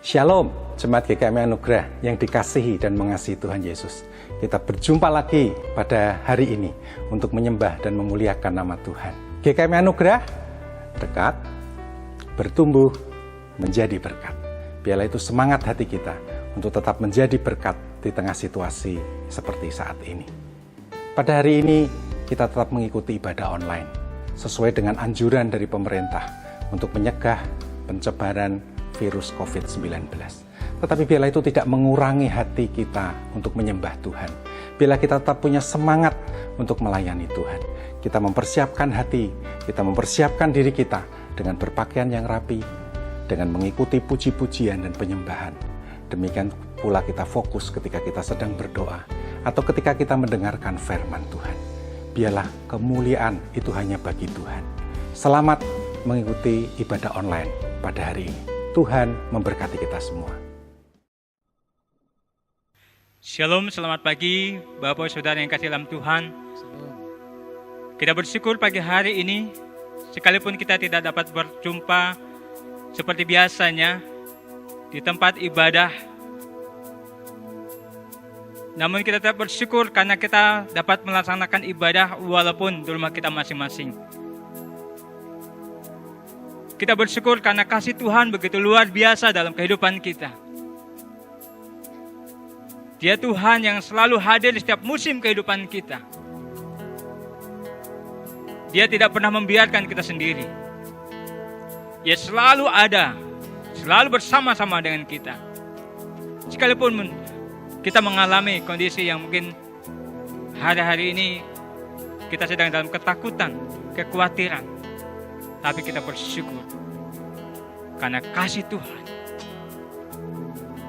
Shalom, Jemaat GKMI Anugerah yang dikasihi dan mengasihi Tuhan Yesus. Kita berjumpa lagi pada hari ini untuk menyembah dan memuliakan nama Tuhan. GKMI Anugerah, dekat, bertumbuh, menjadi berkat. Biarlah itu semangat hati kita untuk tetap menjadi berkat di tengah situasi seperti saat ini. Pada hari ini, kita tetap mengikuti ibadah online, sesuai dengan anjuran dari pemerintah untuk menyegah penyebaran virus COVID-19. Tetapi biarlah itu tidak mengurangi hati kita untuk menyembah Tuhan. Biarlah kita tetap punya semangat untuk melayani Tuhan. Kita mempersiapkan hati, kita mempersiapkan diri kita dengan berpakaian yang rapi, dengan mengikuti puji-pujian dan penyembahan. Demikian pula kita fokus ketika kita sedang berdoa atau ketika kita mendengarkan firman Tuhan. Biarlah kemuliaan itu hanya bagi Tuhan. Selamat mengikuti ibadah online pada hari ini. Tuhan memberkati kita semua. Shalom, selamat pagi Bapak Saudara yang kasih dalam Tuhan. Kita bersyukur pagi hari ini, sekalipun kita tidak dapat berjumpa seperti biasanya di tempat ibadah, namun kita tetap bersyukur karena kita dapat melaksanakan ibadah walaupun di rumah kita masing-masing. Kita bersyukur karena kasih Tuhan begitu luar biasa dalam kehidupan kita. Dia Tuhan yang selalu hadir di setiap musim kehidupan kita. Dia tidak pernah membiarkan kita sendiri. Dia selalu ada, selalu bersama-sama dengan kita. Sekalipun kita mengalami kondisi yang mungkin hari-hari ini kita sedang dalam ketakutan, kekhawatiran, tapi kita bersyukur karena kasih Tuhan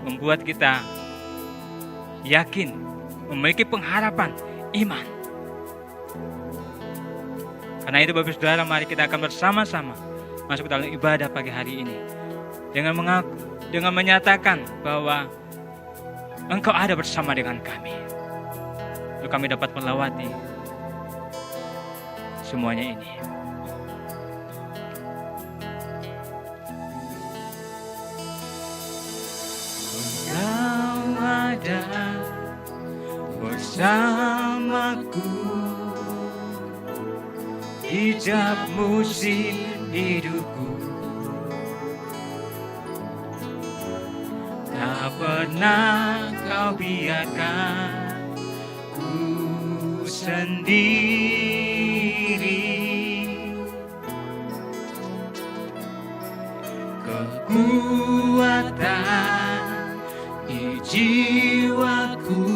membuat kita yakin, memiliki pengharapan, iman. Karena itu Bapak Saudara, mari kita akan bersama-sama masuk dalam ibadah pagi hari ini dengan mengaku, dengan menyatakan bahwa Engkau ada bersama dengan kami, untuk kami dapat melewati semuanya ini. Engkau ada bersamaku di setiap musim hidupku. Tak pernah kau biarkan ku sendiri. Kekuatan di jiwaku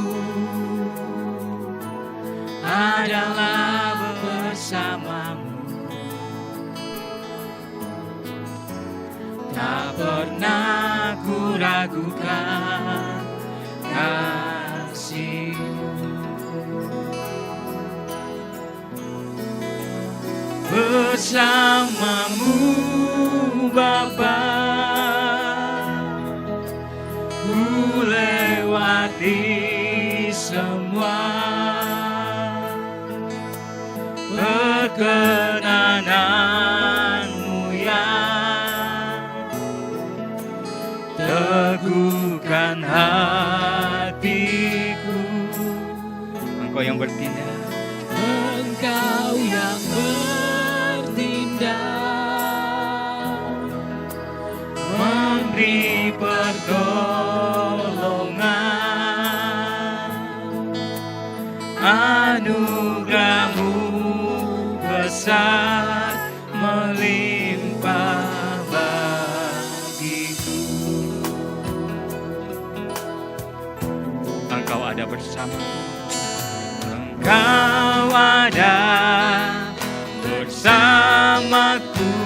adalah bersamamu. Tak pernah ku ragukan kasih-Mu. Bersamamu Bapa, ku lewati semua perkenananmu yang teguhkan hatiku. Engkau yang bertindak, Engkau yang bertindak, memberi pertolongan, anugerah-Mu besar melimpah bagiku. Engkau ada bersama, Engkau ada bersamaku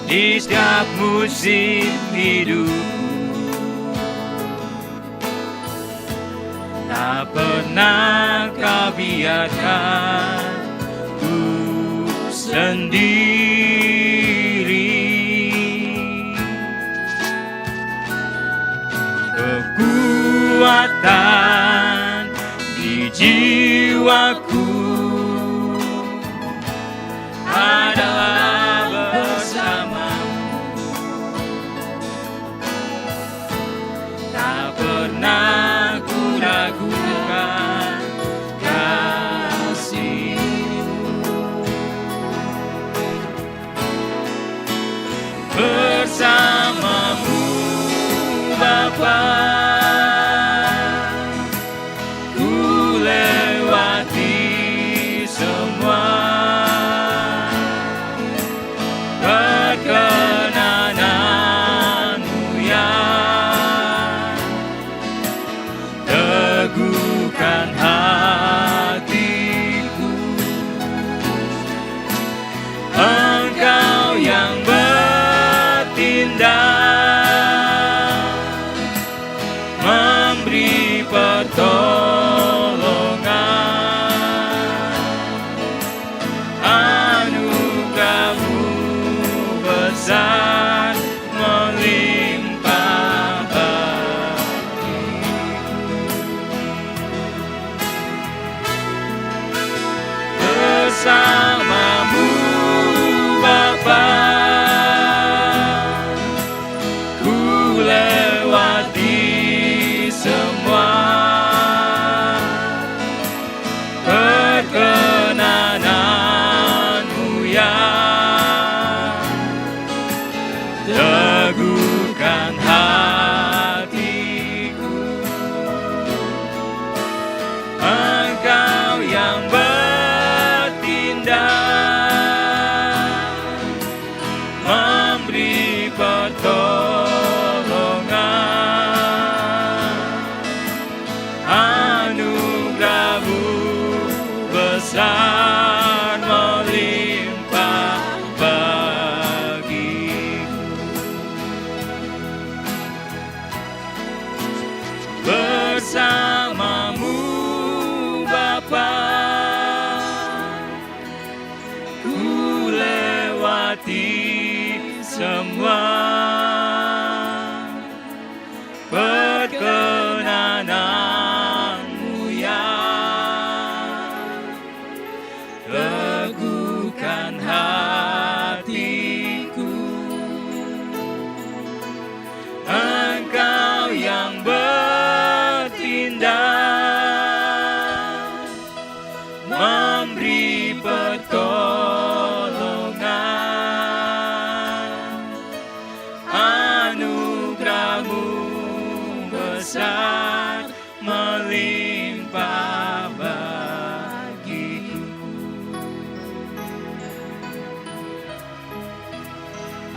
di setiap musim hidupku. Tak pernah kau biarkan ku sendiri. Kekuatan di jiwaku adalah bersamamu. pernah ku ragukan kasih-Mu. Bersama-Mu Bapa, ku lewati semua perkenanan-Mu yang teguhkan hatiku. Engkau yang bertindak, memberi pertolongan. Anugerah-Mu besar melimpah bagiku. Bersama-Mu Bapa, ku lewati semua perkenanan-Mu yang teguhkan hatiku. Engkau yang bertindak, memberi pertolongan. Anugerah-Mu besar melimpah bagiku. Bersama-Mu Bapa, ku lewati semua perkenanan-Mu yang teguhkan hatiku. Engkau yang bertindak, memberi pertolongan. Anugerah-Mu besar melimpah bagiku.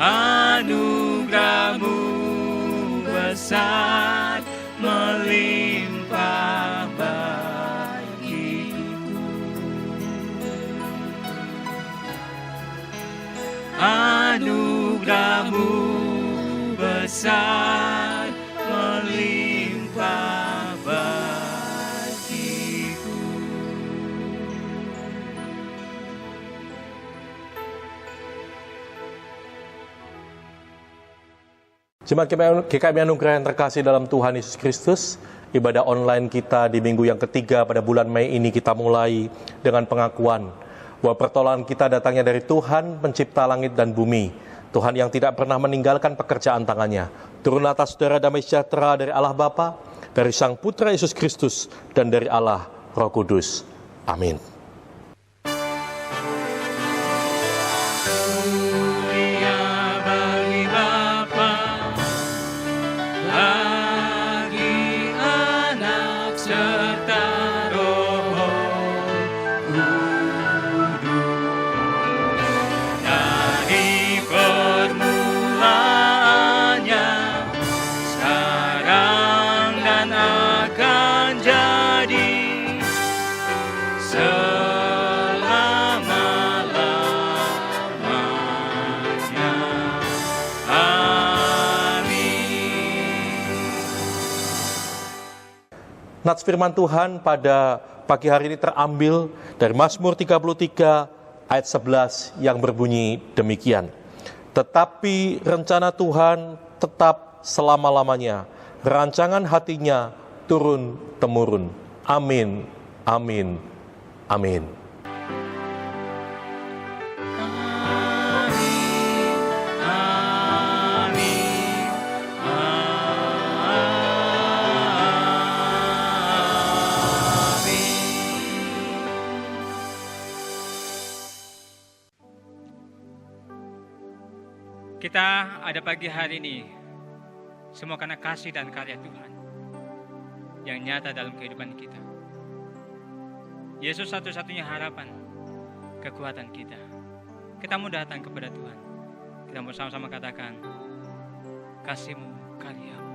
Anugerah-Mu besar melimpah bagiku. Anugerah-Mu besar melimpah bagiku. Jemaat GKMI Anugerah yang terkasih dalam Tuhan Yesus Kristus, ibadah online kita di minggu yang ketiga pada bulan Mei ini kita mulai dengan pengakuan bahwa pertolongan kita datangnya dari Tuhan pencipta langit dan bumi, Tuhan yang tidak pernah meninggalkan pekerjaan tangannya. Turunlah atas saudara damai sejahtera dari Allah Bapa, dari Sang Putra Yesus Kristus, dan dari Allah Roh Kudus. Amin. Nats firman Tuhan pada pagi hari ini terambil dari Mazmur 33 ayat 11 yang berbunyi demikian. Tetapi rencana Tuhan tetap selama-lamanya, rancangan hatinya turun-temurun. Amin, amin, amin. Kita ada pagi hari ini semua karena kasih dan karya Tuhan yang nyata dalam kehidupan kita. Yesus satu-satunya harapan, kekuatan kita. Kita mau datang kepada Tuhan. Kita mau sama-sama katakan, kasih-Mu, karya-Mu.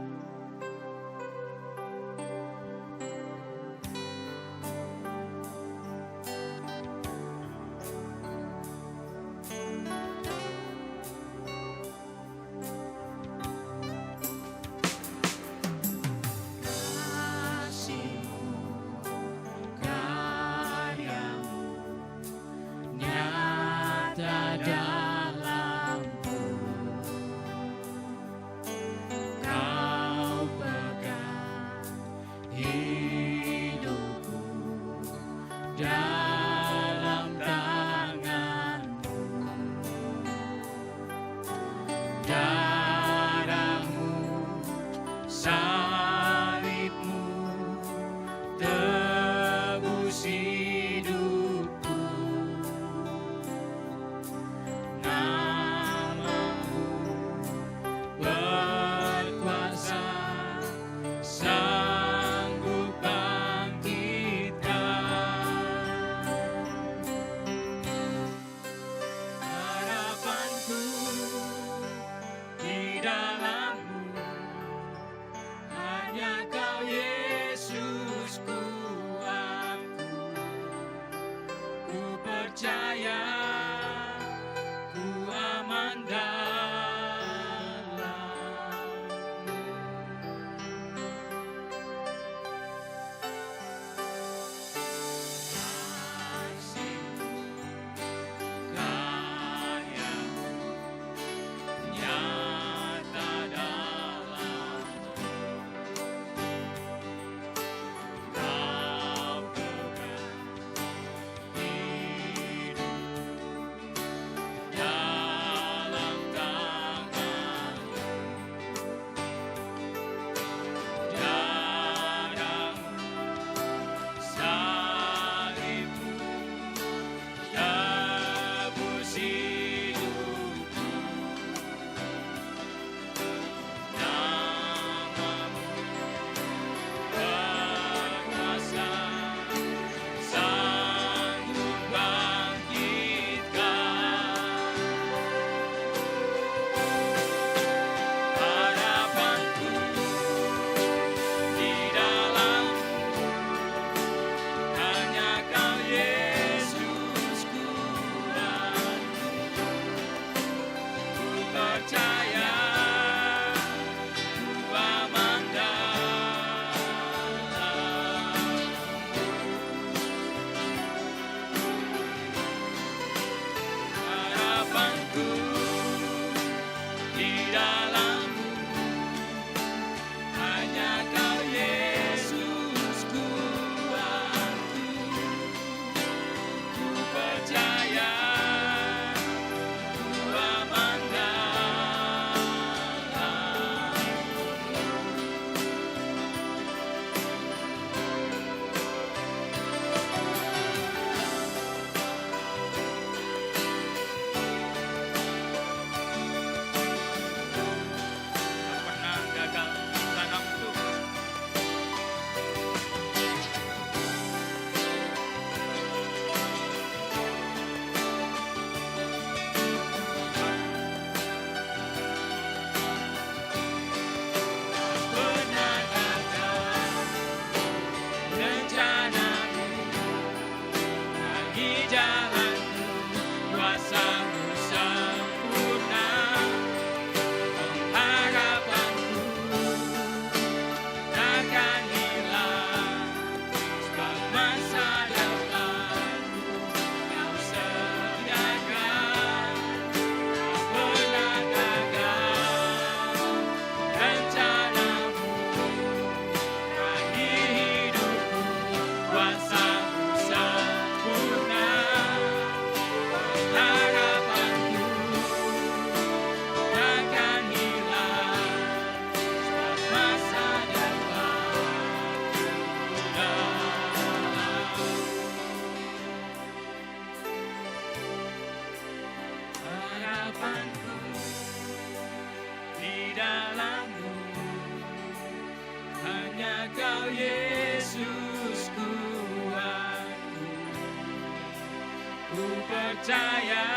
percaya,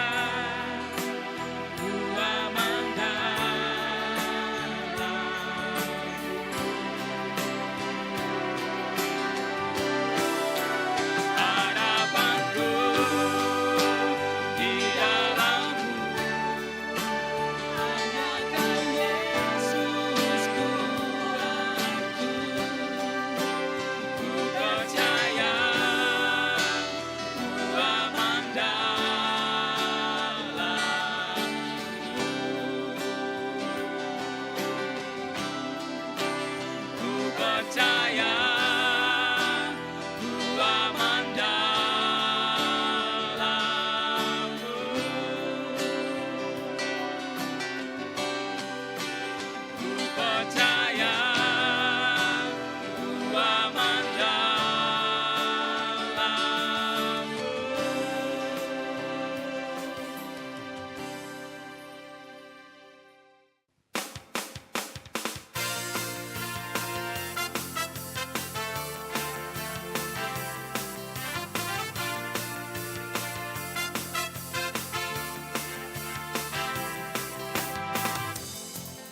ku aman harapanku di dalammu, hanya Kau Yesus kuatku. Ku percaya, ku aman dalammu. Ku percaya, ku aman dalammu. Ku percaya, ku aman dalammu.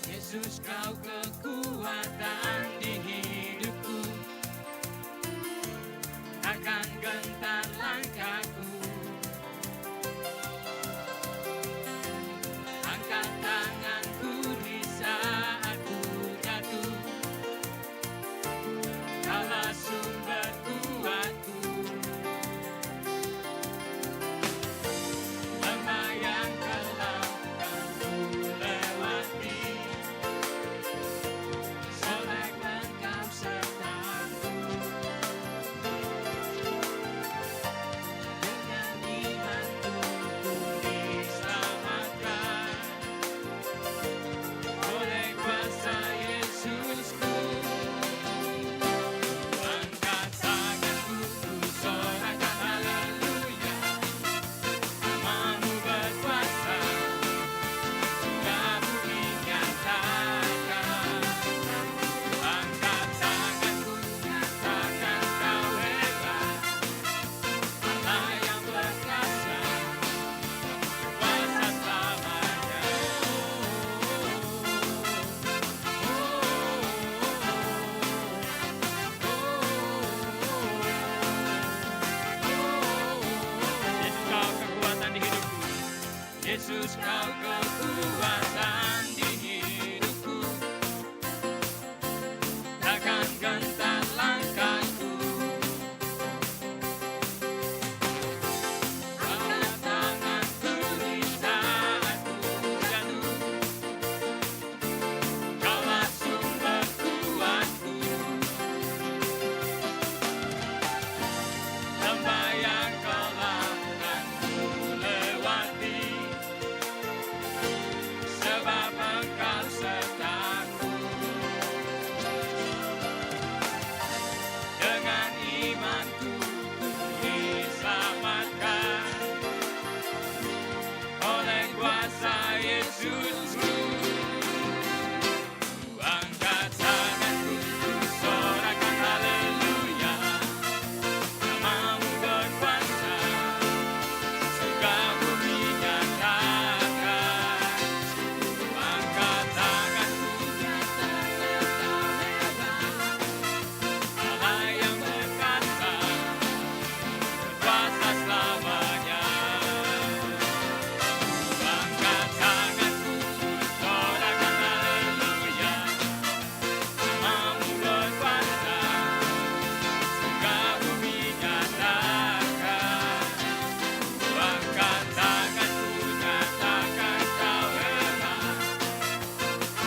Yesus, Kau kekuatan di hidupku, takkan gentar langkahku. Angkat tanganku di saat ku jatuh, Kaulah sumber kuatku. Lembah yang kelam kan ku lewati, solek Engkau sertaku. Dengan imanku ku diselamatkan oleh kuasa Yesusku. Angkat tanganku, ku sorakan haleluya. Namamu berkuasa, surga bumi nyatakan. Angkat tanganku, nyatakan Kau hebat, Allah yang berkuasa, kuasa selamanya. Yesus, Kau kekuatan di hidupku, takkan gentar langkahku. Angkat tanganku di saat ku jatuh, Kaulah sumber kuatku. Lembah yang kelam kan ku lewati, sebab Engkau sertaku. Dengan imanku ku diselamatkan oleh kuasa Yesusku. Ku angkat tanganku, ku sorakan haleluya. Namamu berkuasa, surga bumi nyatakan. Ku angkat tanganku, nyatakan Kau hebat, Allah yang berkuasa, berkuasa selamanya. Ku angkat tanganku, ku sorakan haleluya. Namamu berkuasa, surga bumi nyatakan. Ku angkat tanganku, nyatakan Kau hebat,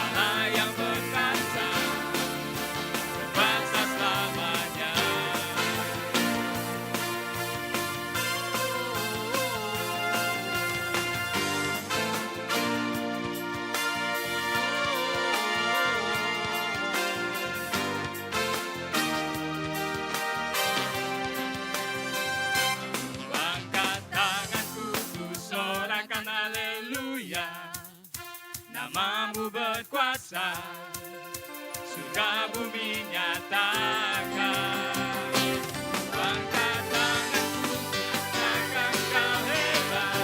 Allah yang berkuasa, berkuasa selamanya. Ku angkat tanganku, ku sorakan haleluya. Namamu berkuasa, surga bumi nyatakan. Ku angkat tanganku, nyatakan Kau hebat,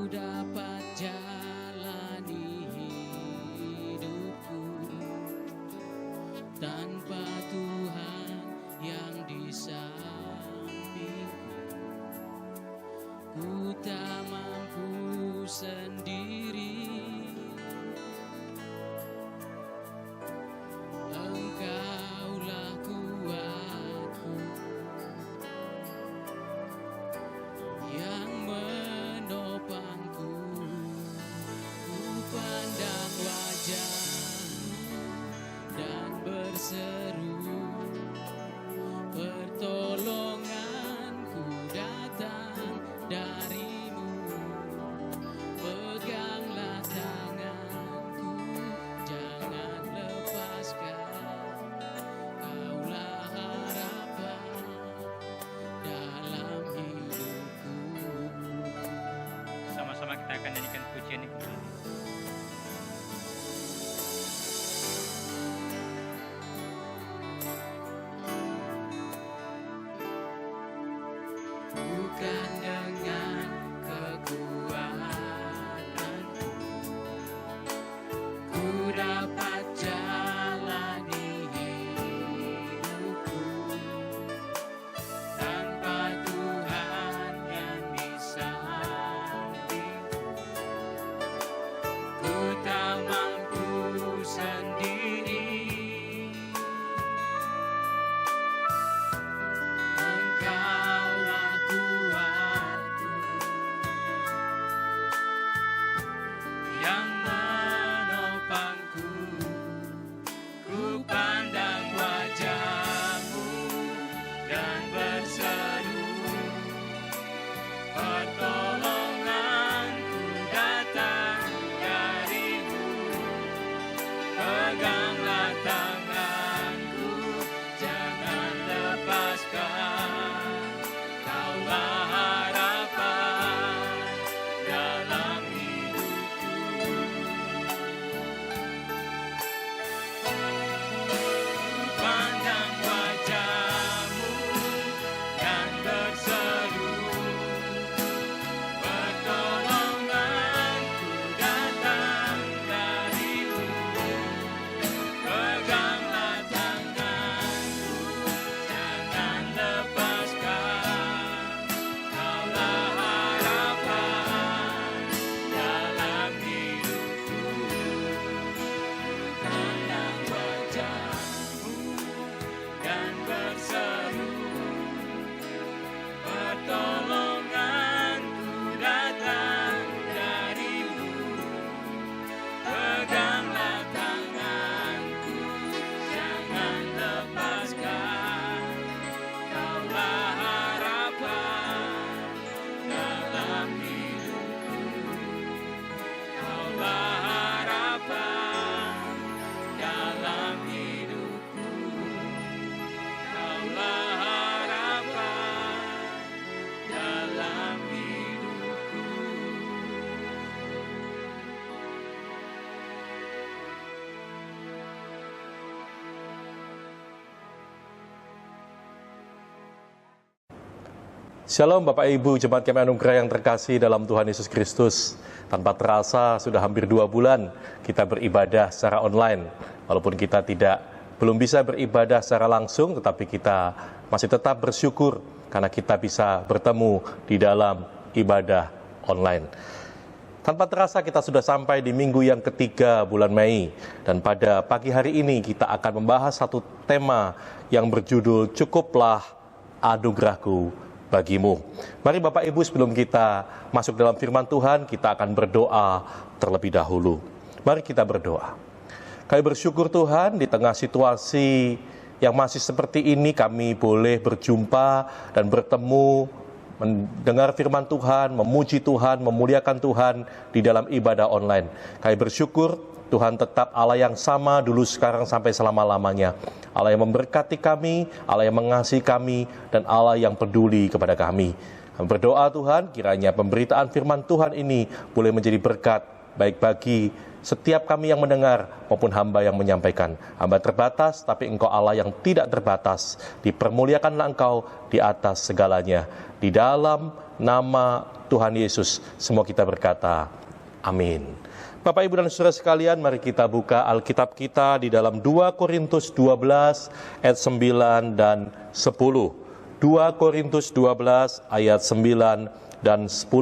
dapat jalani hidupku tanpa Tuhan yang di sampingku. Ku tak mampu sendiri, Engkaulah kuatku yang menopangku. Ku pandang wajah-Mu dan berseru, pertolonganku datang dari-Mu. Peganglah tanganku, jangan lepaskan. Kaulah harapan dalam hidupku. Sama-sama kita akan nyanyikan pujian ini kembali. Bukan dengan kekuatanku ku dapat jalani hidupku tanpa Tuhan yang di sampingku. Ku tak mampu sendiri, Engkaulah kuatku yang menopangku. Ku pandang wajah-Mu dan berseru, pertolonganku datang dari-Mu. Peganglah tanganku, jangan lepaskan. Kaulah harapan dalam hidupku. Pandang wajah-Mu dan berseru, pertolonganku datang dari-Mu. Peganglah tanganku, jangan lepaskan. Kaulah harapan dalam hidupku. Pandang wajah-Mu dan berseru, pertolonganku datang dari-Mu. Peganglah tanganku, jangan lepaskan. Kaulah harapan dalam hidupku. Kaulah harapan dalam hidupku. Kaulah harapan dalam hidupku. Shalom Bapak Ibu Jemaat KMI Anugerah yang terkasih dalam Tuhan Yesus Kristus. Tanpa terasa sudah hampir 2 bulan kita beribadah secara online. Walaupun kita belum bisa beribadah secara langsung, tetapi kita masih tetap bersyukur karena kita bisa bertemu di dalam ibadah online. Tanpa terasa kita sudah sampai di minggu yang ketiga bulan Mei. Dan pada pagi hari ini kita akan membahas satu tema yang berjudul Cukuplah Anugerahku Bagimu. Mari Bapak Ibu, sebelum kita masuk dalam firman Tuhan, kita akan berdoa terlebih dahulu. Mari kita berdoa. Kami bersyukur Tuhan, di tengah situasi yang masih seperti ini kami boleh berjumpa dan bertemu, mendengar firman Tuhan, memuji Tuhan, memuliakan Tuhan di dalam ibadah online. Kami bersyukur Tuhan tetap Allah yang sama dulu, sekarang, sampai selama-lamanya. Allah yang memberkati kami, Allah yang mengasihi kami, dan Allah yang peduli kepada kami. Kami berdoa Tuhan, kiranya pemberitaan firman Tuhan ini boleh menjadi berkat, baik bagi setiap kami yang mendengar maupun hamba yang menyampaikan. Hamba terbatas, tapi Engkau Allah yang tidak terbatas. Dipermuliakanlah Engkau di atas segalanya. Di dalam nama Tuhan Yesus, semua kita berkata, amin. Bapak, Ibu, dan Saudara sekalian, mari kita buka Alkitab kita di dalam 2 Korintus 12 ayat 9 dan 10. 2 Korintus 12 ayat 9 dan 10.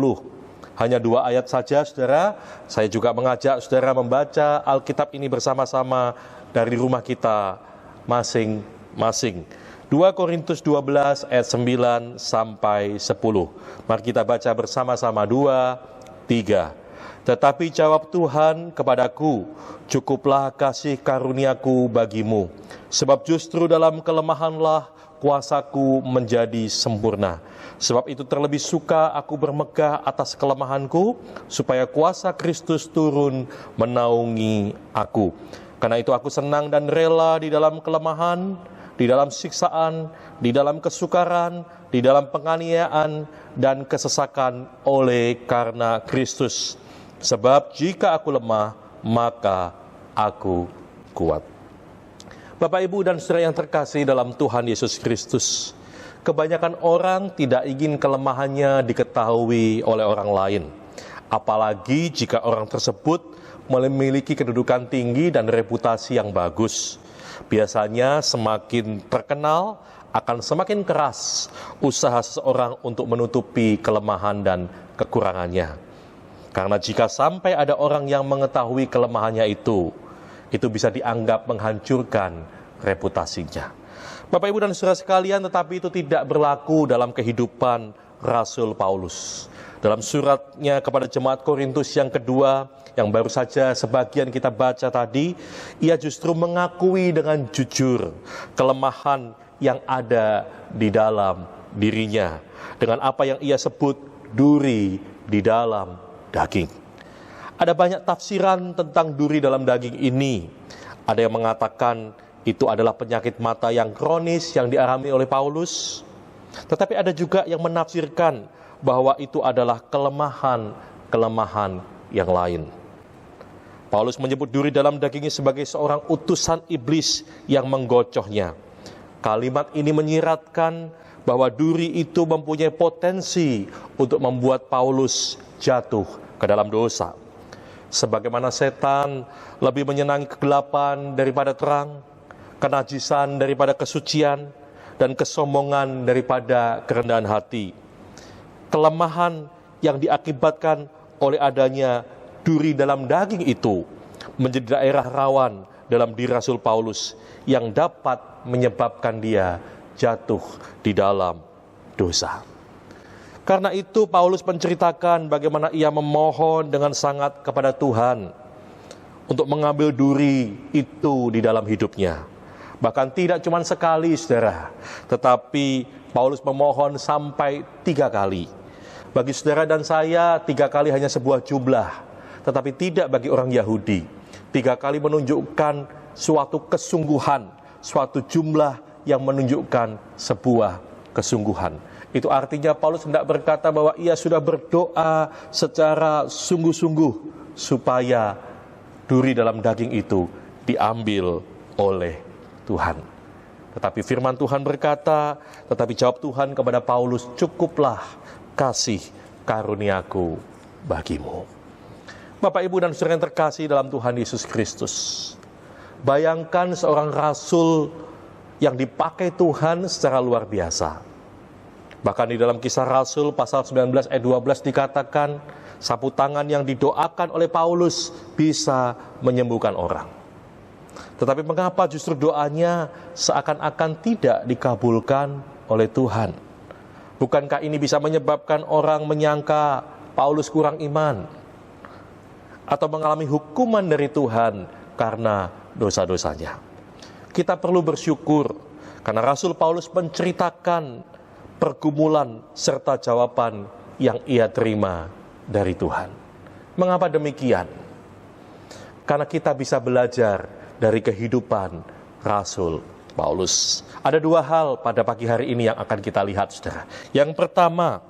Hanya 2 ayat saja, Saudara. Saya juga mengajak Saudara membaca Alkitab ini bersama-sama dari rumah kita masing-masing. 2 Korintus 12 ayat 9 sampai 10. Mari kita baca bersama-sama, 2, 3. Tetapi jawab Tuhan kepadaku, cukuplah kasih karuniaku bagimu, sebab justru dalam kelemahanlah kuasaku menjadi sempurna. Sebab itu terlebih suka aku bermegah atas kelemahanku, supaya kuasa Kristus turun menaungi aku. Karena itu aku senang dan rela di dalam kelemahan, di dalam siksaan, di dalam kesukaran, di dalam penganiayaan dan kesesakan oleh karena Kristus. Sebab jika aku lemah, maka aku kuat. Bapak, Ibu, dan Saudara yang terkasih dalam Tuhan Yesus Kristus, kebanyakan orang tidak ingin kelemahannya diketahui oleh orang lain. Apalagi jika orang tersebut memiliki kedudukan tinggi dan reputasi yang bagus. Biasanya semakin terkenal, akan semakin keras usaha seseorang untuk menutupi kelemahan dan kekurangannya. Karena jika sampai ada orang yang mengetahui kelemahannya itu bisa dianggap menghancurkan reputasinya. Bapak, Ibu, dan Saudara sekalian, tetapi itu tidak berlaku dalam kehidupan Rasul Paulus. Dalam suratnya kepada jemaat Korintus yang kedua, yang baru saja sebagian kita baca tadi, ia justru mengakui dengan jujur kelemahan yang ada di dalam dirinya. Dengan apa yang ia sebut duri di dalam daging. Ada banyak tafsiran tentang duri dalam daging ini. Ada yang mengatakan itu adalah penyakit mata yang kronis yang dialami oleh Paulus. Tetapi ada juga yang menafsirkan bahwa itu adalah kelemahan yang lain. Paulus menyebut duri dalam dagingnya sebagai seorang utusan iblis yang menggocohnya. Kalimat ini menyiratkan bahwa duri itu mempunyai potensi untuk membuat Paulus jatuh ke dalam dosa. Sebagaimana setan lebih menyenangi kegelapan daripada terang, kenajisan daripada kesucian, dan kesombongan daripada kerendahan hati. Kelemahan yang diakibatkan oleh adanya duri dalam daging itu menjadi daerah rawan dalam diri Rasul Paulus yang dapat menyebabkan dia jatuh di dalam dosa. Karena itu Paulus menceritakan bagaimana ia memohon dengan sangat kepada Tuhan untuk mengambil duri itu di dalam hidupnya. Bahkan tidak cuma sekali, Saudara, tetapi Paulus memohon sampai 3 kali. Bagi Saudara dan saya 3 kali hanya sebuah jumlah, tetapi tidak bagi orang Yahudi. 3 kali menunjukkan suatu kesungguhan, suatu jumlah yang menunjukkan sebuah kesungguhan. Itu artinya Paulus hendak berkata bahwa ia sudah berdoa secara sungguh-sungguh supaya duri dalam daging itu diambil oleh Tuhan. Tetapi firman Tuhan berkata, tetapi jawab Tuhan kepada Paulus, cukuplah kasih karuniaku bagimu. Bapak, Ibu, dan Saudara yang terkasih dalam Tuhan Yesus Kristus, bayangkan seorang rasul yang dipakai Tuhan secara luar biasa. Bahkan di dalam Kisah Rasul pasal 19 ayat 12 dikatakan, sapu tangan yang didoakan oleh Paulus bisa menyembuhkan orang. Tetapi mengapa justru doanya seakan-akan tidak dikabulkan oleh Tuhan? Bukankah ini bisa menyebabkan orang menyangka Paulus kurang iman? Atau mengalami hukuman dari Tuhan karena dosa-dosanya? Kita perlu bersyukur karena Rasul Paulus menceritakan pergumulan serta jawaban yang ia terima dari Tuhan. Mengapa demikian? Karena kita bisa belajar dari kehidupan Rasul Paulus. Ada 2 hal pada pagi hari ini yang akan kita lihat, Saudara. Yang pertama,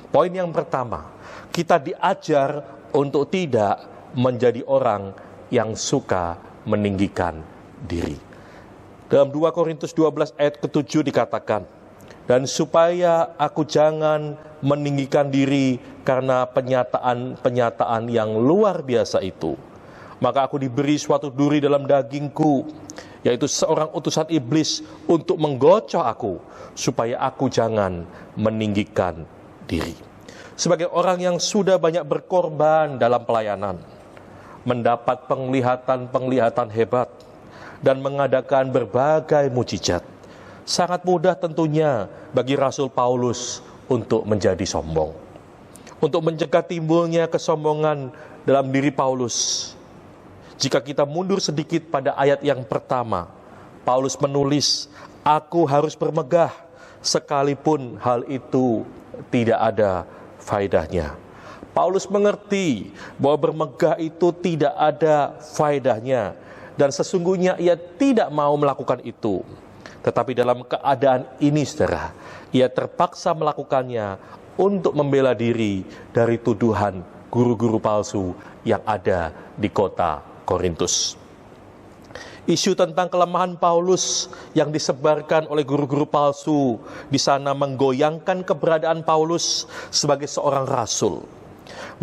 poin yang pertama, kita diajar untuk tidak menjadi orang yang suka meninggikan diri. Dalam 2 Korintus 12 ayat ke-7 dikatakan, dan supaya aku jangan meninggikan diri karena penyataan yang luar biasa itu. Maka aku diberi suatu duri dalam dagingku, yaitu seorang utusan iblis untuk menggocok aku, supaya aku jangan meninggikan diri. Sebagai orang yang sudah banyak berkorban dalam pelayanan, mendapat penglihatan hebat, dan mengadakan berbagai mujizat, sangat mudah tentunya bagi Rasul Paulus untuk menjadi sombong. Untuk mencegah timbulnya kesombongan dalam diri Paulus, jika kita mundur sedikit pada ayat yang pertama, Paulus menulis, "Aku harus bermegah, sekalipun hal itu tidak ada faedahnya." Paulus mengerti bahwa bermegah itu tidak ada faedahnya, dan sesungguhnya ia tidak mau melakukan itu. Tetapi dalam keadaan ini, saudara, ia terpaksa melakukannya untuk membela diri dari tuduhan guru-guru palsu yang ada di kota Korintus. Isu tentang kelemahan Paulus yang disebarkan oleh guru-guru palsu di sana menggoyangkan keberadaan Paulus sebagai seorang rasul.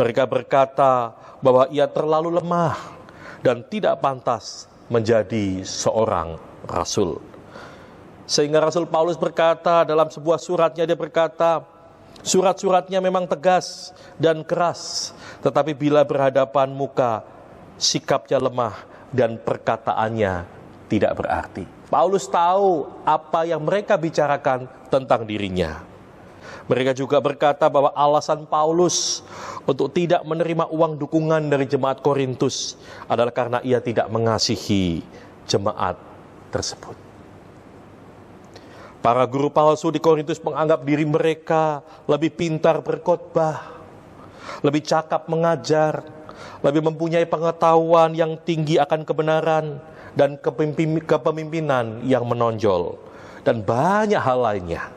Mereka berkata bahwa ia terlalu lemah dan tidak pantas menjadi seorang rasul. Sehingga Rasul Paulus berkata dalam sebuah suratnya, dia berkata, surat-suratnya memang tegas dan keras, tetapi bila berhadapan muka, sikapnya lemah dan perkataannya tidak berarti. Paulus tahu apa yang mereka bicarakan tentang dirinya. Mereka juga berkata bahwa alasan Paulus untuk tidak menerima uang dukungan dari jemaat Korintus adalah karena ia tidak mengasihi jemaat tersebut. Para guru palsu di Korintus menganggap diri mereka lebih pintar berkhotbah, lebih cakap mengajar, lebih mempunyai pengetahuan yang tinggi akan kebenaran dan kepemimpinan yang menonjol, dan banyak hal lainnya.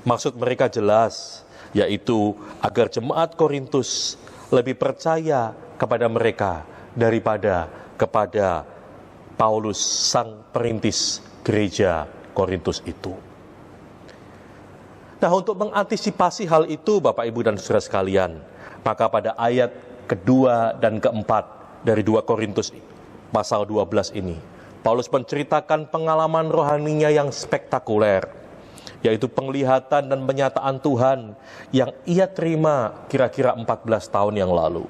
Maksud mereka jelas, yaitu agar jemaat Korintus lebih percaya kepada mereka daripada kepada Paulus, sang perintis gereja Korintus itu. Nah, untuk mengantisipasi hal itu, Bapak, Ibu, dan saudara sekalian, maka pada ayat kedua dan keempat dari 2 Korintus pasal 12 ini, Paulus menceritakan pengalaman rohaninya yang spektakuler, yaitu penglihatan dan penyataan Tuhan yang ia terima kira-kira 14 tahun yang lalu,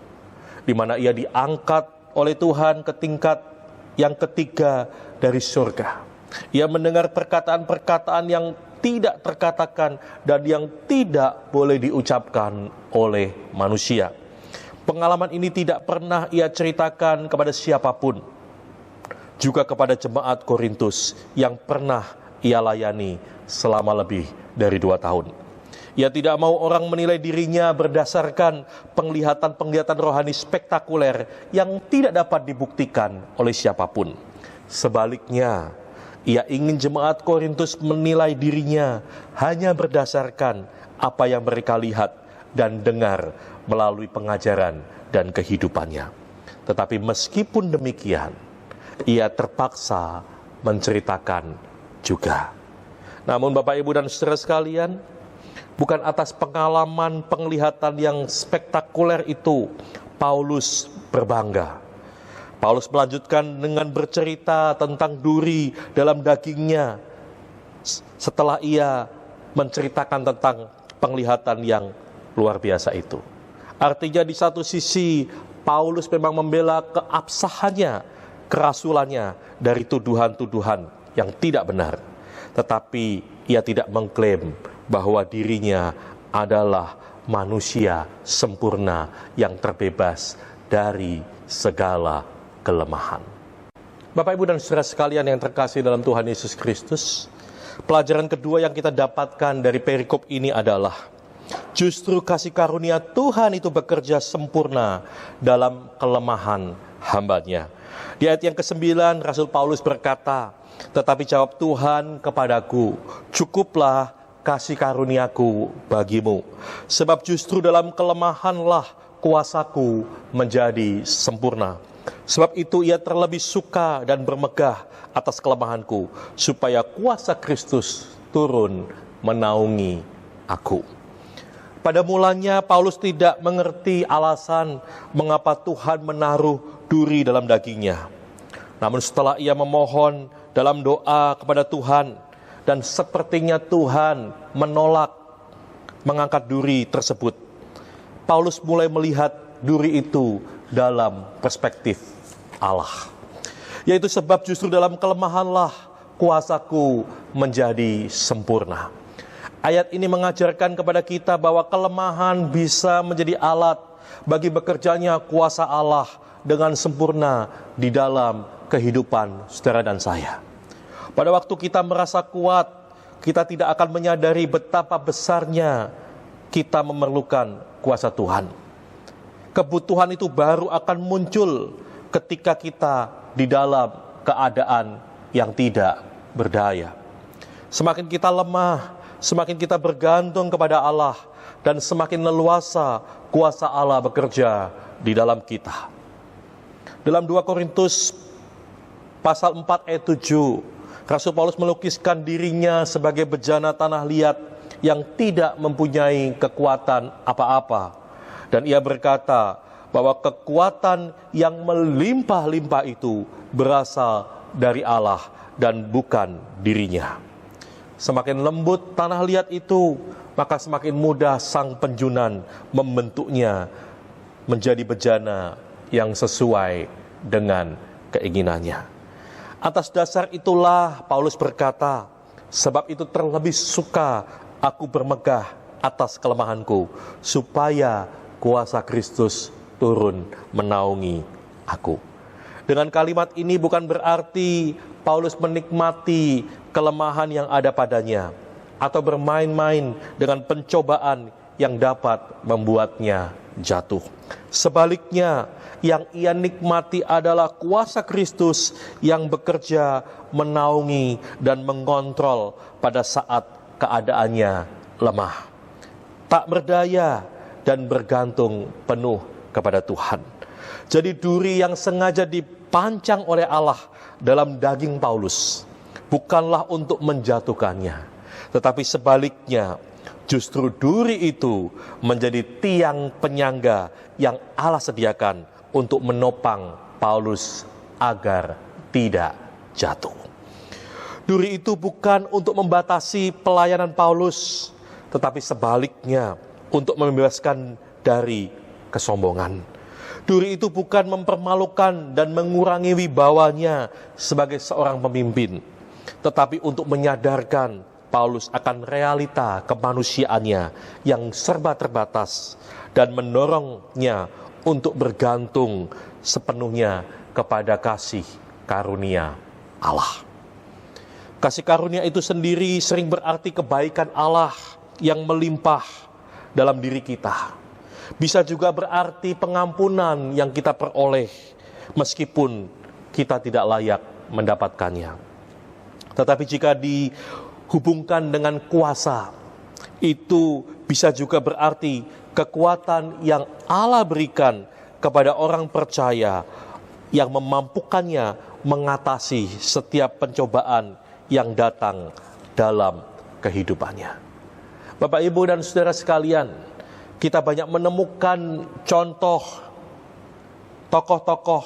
di mana ia diangkat oleh Tuhan ke tingkat yang ketiga dari surga. Ia mendengar perkataan-perkataan yang tidak terkatakan dan yang tidak boleh diucapkan oleh manusia. Pengalaman ini tidak pernah ia ceritakan kepada siapapun, juga kepada jemaat Korintus yang pernah ia layani selama lebih dari 2 tahun. Ia tidak mau orang menilai dirinya berdasarkan penglihatan-penglihatan rohani spektakuler yang tidak dapat dibuktikan oleh siapapun. Sebaliknya, ia ingin jemaat Korintus menilai dirinya hanya berdasarkan apa yang mereka lihat dan dengar melalui pengajaran dan kehidupannya. Tetapi meskipun demikian, ia terpaksa menceritakan juga. Namun Bapak, Ibu, dan saudara sekalian, bukan atas pengalaman penglihatan yang spektakuler itu Paulus berbangga. Paulus melanjutkan dengan bercerita tentang duri dalam dagingnya setelah ia menceritakan tentang penglihatan yang luar biasa itu. Artinya di satu sisi Paulus memang membela keabsahannya, kerasulannya dari tuduhan-tuduhan yang tidak benar. Tetapi ia tidak mengklaim bahwa dirinya adalah manusia sempurna yang terbebas dari segala kelemahan. Bapak, Ibu, dan saudara sekalian yang terkasih dalam Tuhan Yesus Kristus, pelajaran kedua yang kita dapatkan dari perikop ini adalah justru kasih karunia Tuhan itu bekerja sempurna dalam kelemahan hamba-Nya. Di ayat yang ke-9, Rasul Paulus berkata, "Tetapi jawab Tuhan kepadaku, cukuplah kasih karuniaku bagimu, sebab justru dalam kelemahanlah kuasaku menjadi sempurna. Sebab itu ia terlebih suka dan bermegah atas kelemahanku, supaya kuasa Kristus turun menaungi aku." Pada mulanya Paulus tidak mengerti alasan mengapa Tuhan menaruh duri dalam dagingnya. Namun setelah ia memohon dalam doa kepada Tuhan, dan sepertinya Tuhan menolak mengangkat duri tersebut, Paulus mulai melihat duri itu dalam perspektif Allah. Yaitu sebab justru dalam kelemahanlah kuasaku menjadi sempurna. Ayat ini mengajarkan kepada kita bahwa kelemahan bisa menjadi alat bagi bekerjanya kuasa Allah dengan sempurna di dalam kehidupan saudara dan saya. Pada waktu kita merasa kuat, kita tidak akan menyadari betapa besarnya kita memerlukan kuasa Tuhan. Kebutuhan itu baru akan muncul ketika kita di dalam keadaan yang tidak berdaya. Semakin kita lemah, semakin kita bergantung kepada Allah, dan semakin leluasa kuasa Allah bekerja di dalam kita. Dalam 2 Korintus pasal 4 ayat 7, Rasul Paulus melukiskan dirinya sebagai bejana tanah liat yang tidak mempunyai kekuatan apa-apa. Dan ia berkata bahwa kekuatan yang melimpah-limpah itu berasal dari Allah dan bukan dirinya. Semakin lembut tanah liat itu, maka semakin mudah sang penjunan membentuknya menjadi bejana yang sesuai dengan keinginannya. Atas dasar itulah Paulus berkata, sebab itu terlebih suka aku bermegah atas kelemahanku, supaya kuasa Kristus turun menaungi aku. Dengan kalimat ini bukan berarti Paulus menikmati kelemahan yang ada padanya, atau bermain-main dengan pencobaan yang dapat membuatnya jatuh. Sebaliknya, yang ia nikmati adalah kuasa Kristus yang bekerja menaungi dan mengontrol pada saat keadaannya lemah, tak berdaya dan bergantung penuh kepada Tuhan. Jadi duri yang sengaja dipancang oleh Allah dalam daging Paulus bukanlah untuk menjatuhkannya, tetapi sebaliknya, justru duri itu menjadi tiang penyangga yang Allah sediakan untuk menopang Paulus agar tidak jatuh. Duri itu bukan untuk membatasi pelayanan Paulus, tetapi sebaliknya untuk membebaskan dari kesombongan. Duri itu bukan mempermalukan dan mengurangi wibawanya sebagai seorang pemimpin, tetapi untuk menyadarkan Paulus akan realita kemanusiaannya yang serba terbatas dan mendorongnya untuk bergantung sepenuhnya kepada kasih karunia Allah. Kasih karunia itu sendiri sering berarti kebaikan Allah yang melimpah dalam diri kita. Bisa juga berarti pengampunan yang kita peroleh meskipun kita tidak layak mendapatkannya. Tetapi jika dihubungkan dengan kuasa, itu bisa juga berarti kekuatan yang Allah berikan kepada orang percaya yang memampukannya mengatasi setiap pencobaan yang datang dalam kehidupannya. Bapak, Ibu, dan saudara sekalian, kita banyak menemukan contoh tokoh-tokoh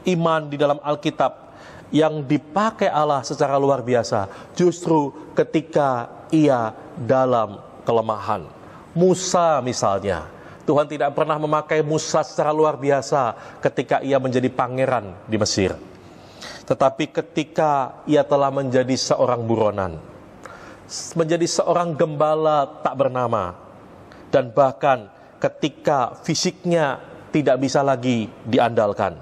iman di dalam Alkitab yang dipakai Allah secara luar biasa justru ketika ia dalam kelemahan. Musa misalnya, Tuhan tidak pernah memakai Musa secara luar biasa ketika ia menjadi pangeran di Mesir. Tetapi ketika ia telah menjadi seorang buronan, menjadi seorang gembala tak bernama, dan bahkan ketika fisiknya tidak bisa lagi diandalkan,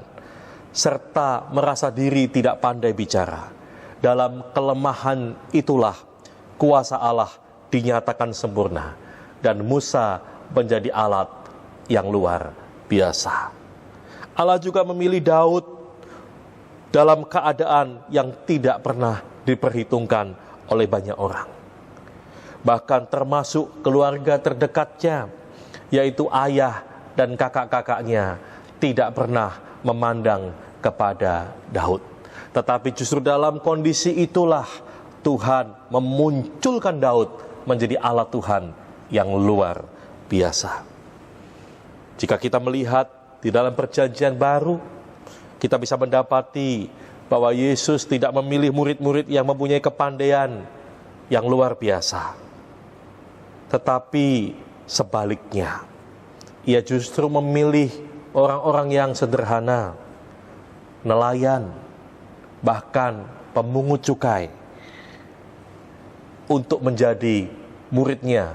serta merasa diri tidak pandai bicara, dalam kelemahan itulah kuasa Allah dinyatakan sempurna, dan Musa menjadi alat yang luar biasa. Allah juga memilih Daud dalam keadaan yang tidak pernah diperhitungkan oleh banyak orang. Bahkan termasuk keluarga terdekatnya, yaitu ayah dan kakak-kakaknya, tidak pernah memandang kepada Daud. Tetapi justru dalam kondisi itulah Tuhan memunculkan Daud menjadi alat Tuhan yang luar biasa. Jika kita melihat di dalam perjanjian baru, kita bisa mendapati bahwa Yesus tidak memilih murid-murid yang mempunyai kepandaian yang luar biasa. Tetapi sebaliknya, Ia justru memilih orang-orang yang sederhana, nelayan, bahkan pemungut cukai, untuk menjadi muridnya,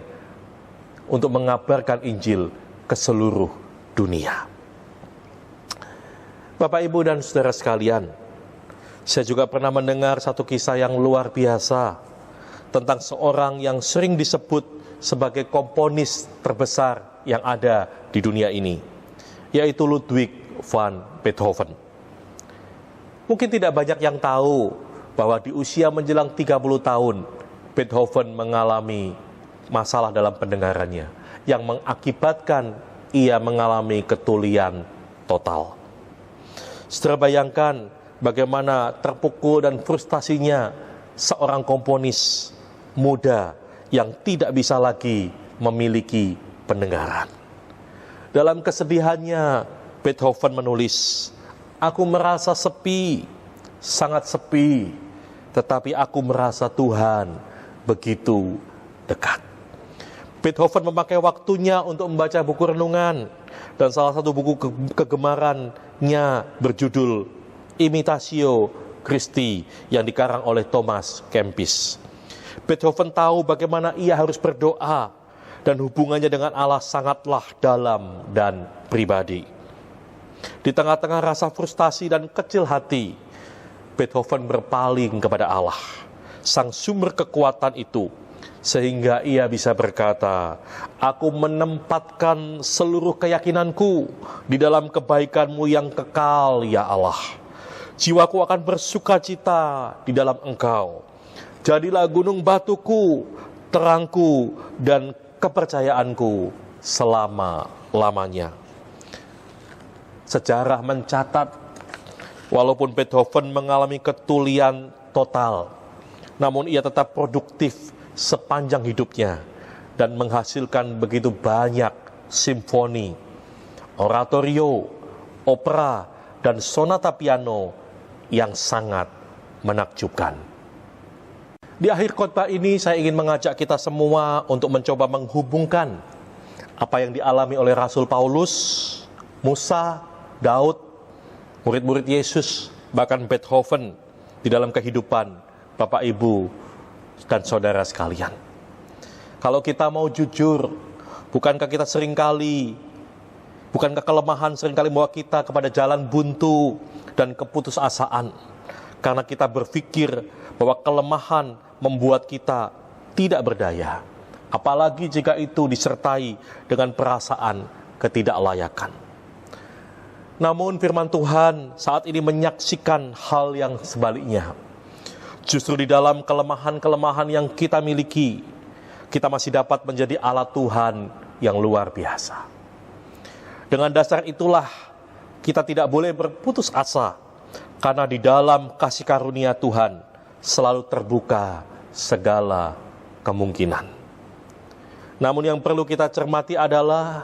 untuk mengabarkan Injil ke seluruh dunia. Bapak, Ibu, dan saudara sekalian, saya juga pernah mendengar satu kisah yang luar biasa tentang seorang yang sering disebut sebagai komponis terbesar yang ada di dunia ini, yaitu Ludwig van Beethoven. Mungkin tidak banyak yang tahu bahwa di usia menjelang 30 tahun, Beethoven mengalami masalah dalam pendengarannya yang mengakibatkan ia mengalami ketulian total. Saudara bayangkan bagaimana terpukul dan frustasinya seorang komponis muda yang tidak bisa lagi memiliki pendengaran. Dalam kesedihannya, Beethoven menulis, "Aku merasa sepi, sangat sepi, tetapi aku merasa Tuhan begitu dekat." Beethoven memakai waktunya untuk membaca buku renungan, dan salah satu buku kegemarannya berjudul Imitatio Christi yang dikarang oleh Thomas Kempis. Beethoven tahu bagaimana ia harus berdoa dan hubungannya dengan Allah sangatlah dalam dan pribadi. Di tengah-tengah rasa frustasi dan kecil hati, Beethoven berpaling kepada Allah, sang sumber kekuatan itu, sehingga ia bisa berkata, "Aku menempatkan seluruh keyakinanku di dalam kebaikan-Mu yang kekal, ya Allah. Jiwaku akan bersukacita di dalam Engkau. Jadilah gunung batuku, terangku, dan kepercayaanku selama-lamanya." Sejarah mencatat, walaupun Beethoven mengalami ketulian total, namun ia tetap produktif sepanjang hidupnya dan menghasilkan begitu banyak simfoni, oratorio, opera, dan sonata piano yang sangat menakjubkan. Di akhir khotbah ini saya ingin mengajak kita semua untuk mencoba menghubungkan apa yang dialami oleh Rasul Paulus, Musa, Daud, murid-murid Yesus, bahkan Beethoven di dalam kehidupan Bapak, Ibu, dan saudara sekalian. Kalau kita mau jujur, bukankah kelemahan seringkali membawa kita kepada jalan buntu dan keputusasaan, karena kita berpikir bahwa kelemahan membuat kita tidak berdaya, apalagi jika itu disertai dengan perasaan ketidaklayakan. Namun firman Tuhan saat ini menyaksikan hal yang sebaliknya. Justru di dalam kelemahan-kelemahan yang kita miliki, kita masih dapat menjadi alat Tuhan yang luar biasa. Dengan dasar itulah kita tidak boleh berputus asa, karena di dalam kasih karunia Tuhan selalu terbuka segala kemungkinan. Namun yang perlu kita cermati adalah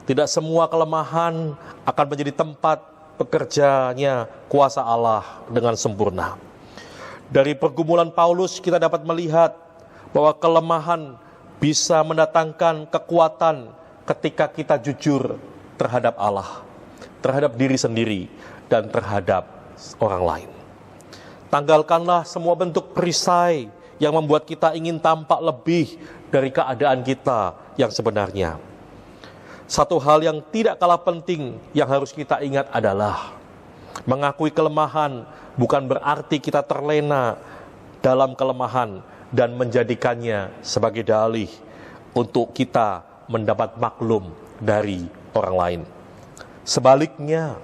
tidak semua kelemahan akan menjadi tempat bekerjanya kuasa Allah dengan sempurna. Dari pergumulan Paulus kita dapat melihat bahwa kelemahan bisa mendatangkan kekuatan ketika kita jujur terhadap Allah, terhadap diri sendiri, dan terhadap orang lain. Tanggalkanlah semua bentuk perisai yang membuat kita ingin tampak lebih dari keadaan kita yang sebenarnya. Satu hal yang tidak kalah penting yang harus kita ingat adalah mengakui kelemahan bukan berarti kita terlena dalam kelemahan dan menjadikannya sebagai dalih untuk kita mendapat maklum dari orang lain. Sebaliknya,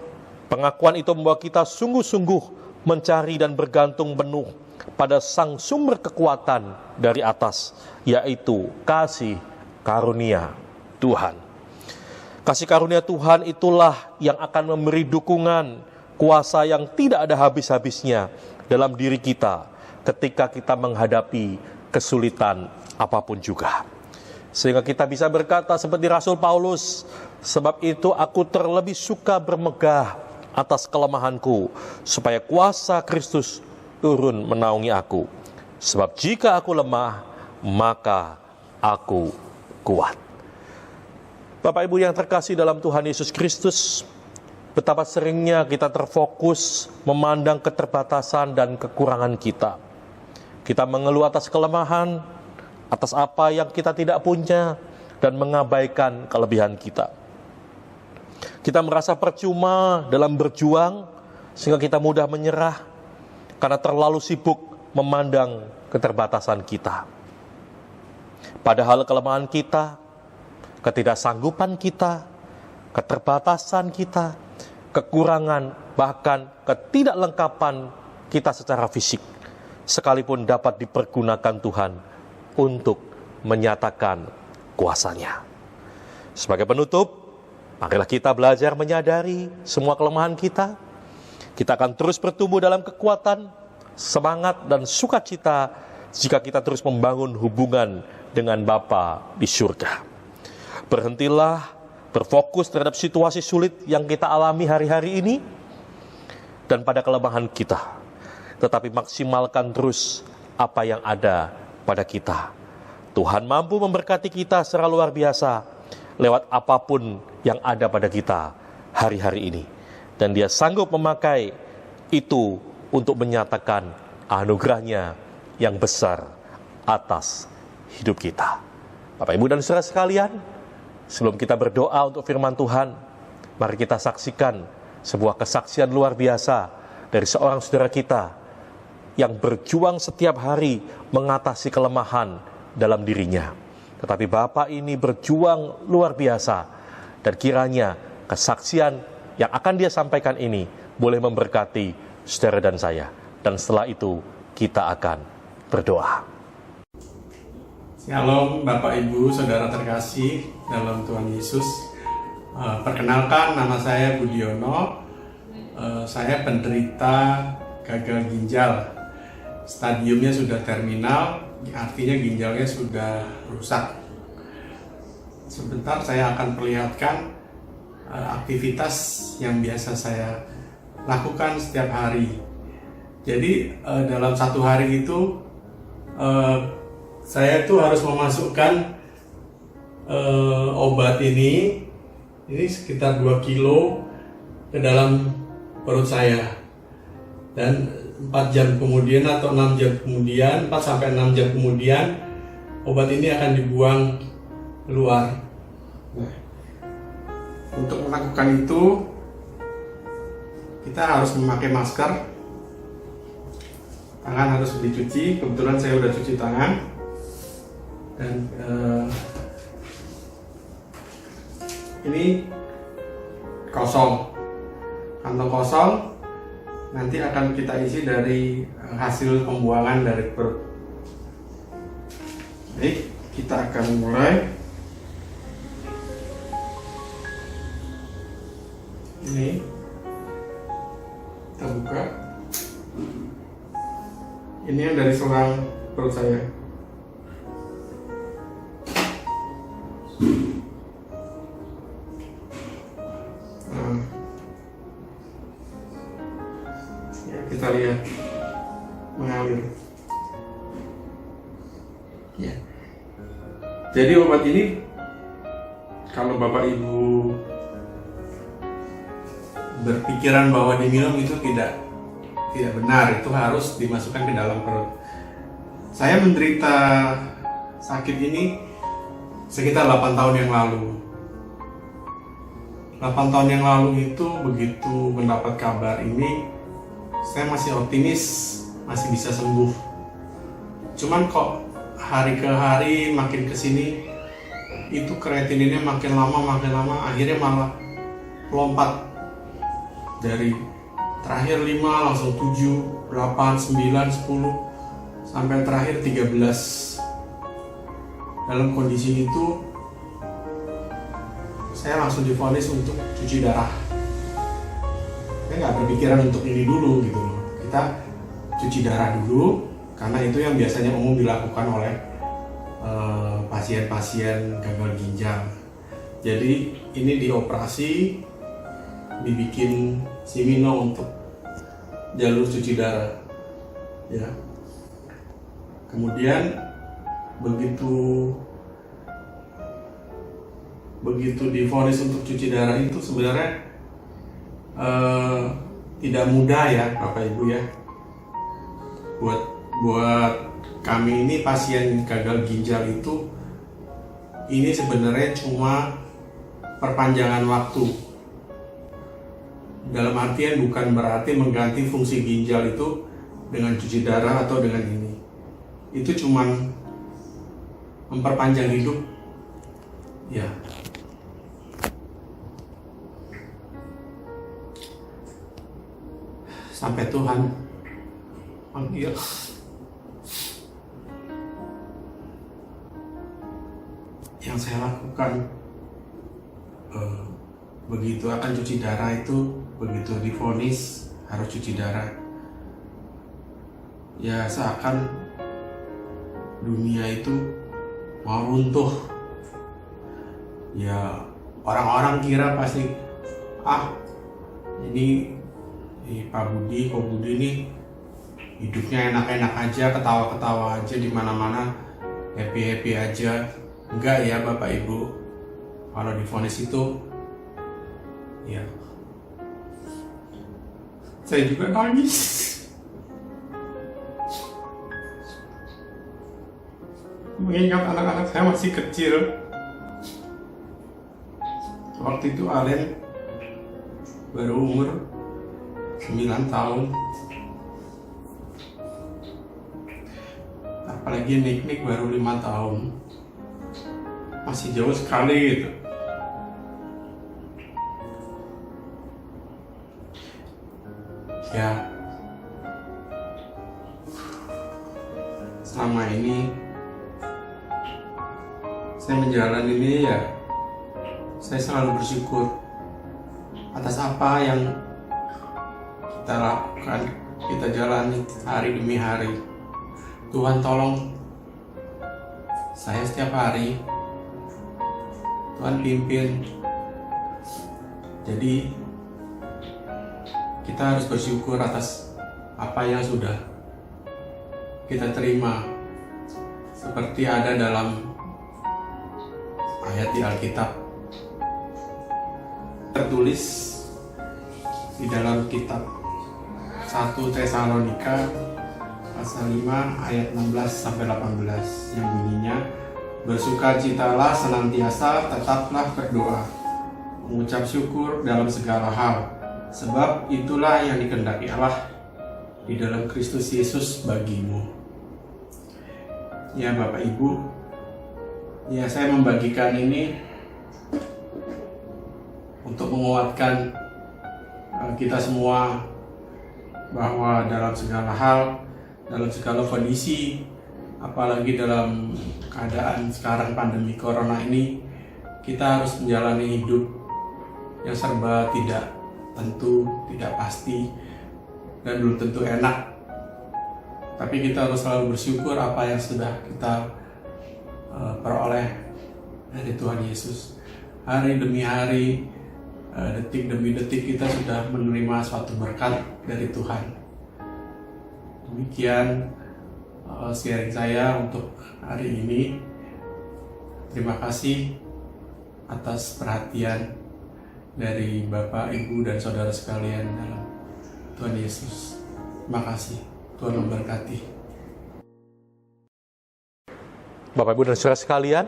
pengakuan itu membawa kita sungguh-sungguh mencari dan bergantung penuh pada sang sumber kekuatan dari atas, yaitu kasih karunia Tuhan. Kasih karunia Tuhan itulah yang akan memberi dukungan, kuasa yang tidak ada habis-habisnya dalam diri kita ketika kita menghadapi kesulitan apapun juga. Sehingga kita bisa berkata seperti Rasul Paulus, sebab itu aku terlebih suka bermegah atas kelemahanku, supaya kuasa Kristus turun menaungi aku. Sebab jika aku lemah, maka aku kuat. Bapak Ibu yang terkasih dalam Tuhan Yesus Kristus, betapa seringnya kita terfokus memandang keterbatasan dan kekurangan kita. Kita mengeluh atas kelemahan, atas apa yang kita tidak punya, dan mengabaikan kelebihan kita. Kita merasa percuma dalam berjuang, sehingga kita mudah menyerah, karena terlalu sibuk memandang keterbatasan kita. Padahal kelemahan kita, ketidaksanggupan kita, keterbatasan kita, kekurangan, bahkan ketidaklengkapan kita secara fisik, sekalipun dapat dipergunakan Tuhan untuk menyatakan kuasa-Nya. Sebagai penutup, marilah kita belajar menyadari semua kelemahan kita. Kita akan terus bertumbuh dalam kekuatan, semangat, dan sukacita jika kita terus membangun hubungan dengan Bapa di surga. Berhentilah berfokus terhadap situasi sulit yang kita alami hari-hari ini dan pada kelemahan kita, tetapi maksimalkan terus apa yang ada pada kita. Tuhan mampu memberkati kita secara luar biasa lewat apapun yang ada pada kita hari-hari ini. Dan Dia sanggup memakai itu untuk menyatakan anugerah-Nya yang besar atas hidup kita. Bapak, Ibu, dan saudara sekalian, sebelum kita berdoa untuk firman Tuhan, mari kita saksikan sebuah kesaksian luar biasa dari seorang saudara kita yang berjuang setiap hari mengatasi kelemahan dalam dirinya. Tetapi Bapak ini berjuang luar biasa, dan kiranya kesaksian yang akan dia sampaikan ini boleh memberkati saudara dan saya. Dan setelah itu kita akan berdoa. Shalom Bapak Ibu Saudara terkasih dalam Tuhan Yesus. Perkenalkan, nama saya Budiono. Saya penderita gagal ginjal. Stadiumnya sudah terminal, artinya ginjalnya sudah rusak. Sebentar saya akan perlihatkan aktivitas yang biasa saya lakukan setiap hari. Jadi dalam satu hari itu saya tuh harus memasukkan obat ini sekitar 2 kilo ke dalam perut saya, dan 4 jam kemudian atau 6 jam kemudian, 4 sampai 6 jam kemudian obat ini akan dibuang keluar. Nah, untuk melakukan itu kita harus memakai masker, tangan harus dicuci. Kebetulan saya udah cuci tangan, dan ini kosong, kantong kosong. Nanti akan kita isi dari hasil pembuangan dari perut. Baik, kita akan mulai. Ini kita buka. Ini yang dari selang perut saya. Kita lihat mengalir. Ya. Jadi obat ini kalau Bapak Ibu berpikiran bahwa diminum itu tidak benar, itu harus dimasukkan ke dalam perut. Saya menderita sakit ini sekitar 8 tahun yang lalu. 8 tahun yang lalu itu begitu mendapat kabar ini, saya masih optimis, masih bisa sembuh. Cuman kok hari ke hari makin kesini, itu kreatininnya makin lama, akhirnya malah lompat. Dari terakhir 5, langsung 7, 8, 9, 10, sampai terakhir 13. Dalam kondisi itu, saya langsung divonis untuk cuci darah. Saya nggak berpikiran untuk ini dulu gitu loh. Kita cuci darah dulu, karena itu yang biasanya umum dilakukan oleh pasien-pasien gagal ginjal. Jadi ini dioperasi, dibikin Simino untuk jalur cuci darah, ya. Kemudian begitu divonis untuk cuci darah itu sebenarnya tidak mudah ya Bapak Ibu ya. Buat kami ini pasien gagal ginjal itu, ini sebenarnya cuma perpanjangan waktu. Dalam artian bukan berarti mengganti fungsi ginjal itu dengan cuci darah atau dengan ini. Itu cuma memperpanjang hidup, ya. Sampai Tuhan panggil. Yang saya lakukan begitu akan cuci darah itu, begitu divonis harus cuci darah, ya seakan dunia itu mau runtuh. Ya orang-orang kira pasti ini Pak Budi, Ko Budi ini hidupnya enak-enak aja, ketawa-ketawa aja di mana-mana, happy-happy aja. Enggak ya Bapak Ibu, kalau divonis itu, ya saya juga nangis. Mengingat anak-anak saya masih kecil. Waktu itu Alen baru umur 9 tahun. Apalagi Nik baru 5 tahun. Masih jauh sekali gitu. Ya, selama ini saya menjalani ini, ya saya selalu bersyukur atas apa yang kita lakukan, kita jalani hari demi hari. Tuhan tolong saya setiap hari, Tuhan pimpin. Jadi kita harus bersyukur atas apa yang sudah kita terima, seperti ada dalam ayat di Alkitab, tertulis di dalam kitab 1 Tesalonika pasal 5 ayat 16-18 yang bunyinya, bersukacitalah senantiasa, tetaplah berdoa, mengucap syukur dalam segala hal, sebab itulah yang dikehendaki Allah di dalam Kristus Yesus bagimu. Ya Bapak Ibu, ya saya membagikan ini untuk menguatkan kita semua bahwa dalam segala hal, dalam segala kondisi, apalagi dalam keadaan sekarang pandemi corona ini, kita harus menjalani hidup yang serba tidak tentu, tidak pasti, dan belum tentu enak. Tapi kita harus selalu bersyukur apa yang sudah kita peroleh dari Tuhan Yesus. Hari demi hari, detik demi detik kita sudah menerima suatu berkat dari Tuhan. Demikian sharing saya untuk hari ini. Terima kasih atas perhatian dari Bapak, Ibu, dan Saudara sekalian dalam Tuhan Yesus. Terima kasih. Tuhan memberkati. Bapak, Ibu, dan Saudara sekalian,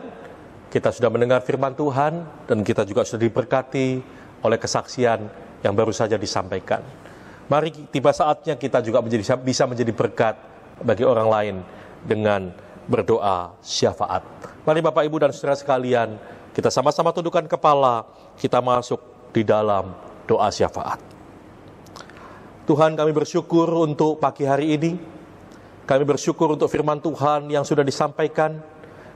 kita sudah mendengar firman Tuhan dan kita juga sudah diberkati oleh kesaksian yang baru saja disampaikan. Mari tiba saatnya kita juga bisa menjadi berkat bagi orang lain dengan berdoa syafaat. Mari Bapak, Ibu, dan Saudara sekalian, kita sama-sama tundukkan kepala, kita masuk di dalam doa syafaat. Tuhan, kami bersyukur untuk pagi hari ini. Kami bersyukur untuk firman Tuhan yang sudah disampaikan,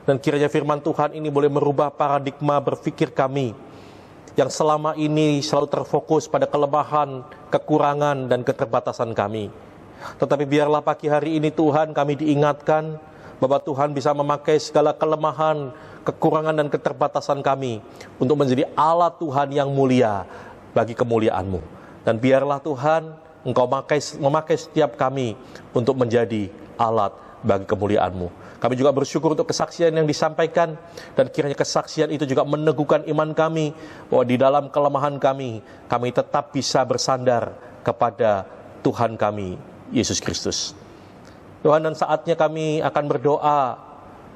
dan kiranya firman Tuhan ini boleh merubah paradigma berpikir kami yang selama ini selalu terfokus pada kelemahan, kekurangan, dan keterbatasan kami. Tetapi biarlah pagi hari ini Tuhan kami diingatkan bahwa Tuhan bisa memakai segala kelemahan, kekurangan dan keterbatasan kami untuk menjadi alat Tuhan yang mulia bagi kemuliaan-Mu. Dan biarlah Tuhan Engkau memakai setiap kami untuk menjadi alat bagi kemuliaan-Mu. Kami juga bersyukur untuk kesaksian yang disampaikan, dan kiranya kesaksian itu juga meneguhkan iman kami bahwa di dalam kelemahan kami tetap bisa bersandar kepada Tuhan kami, Yesus Kristus. Tuhan, dan saatnya kami akan berdoa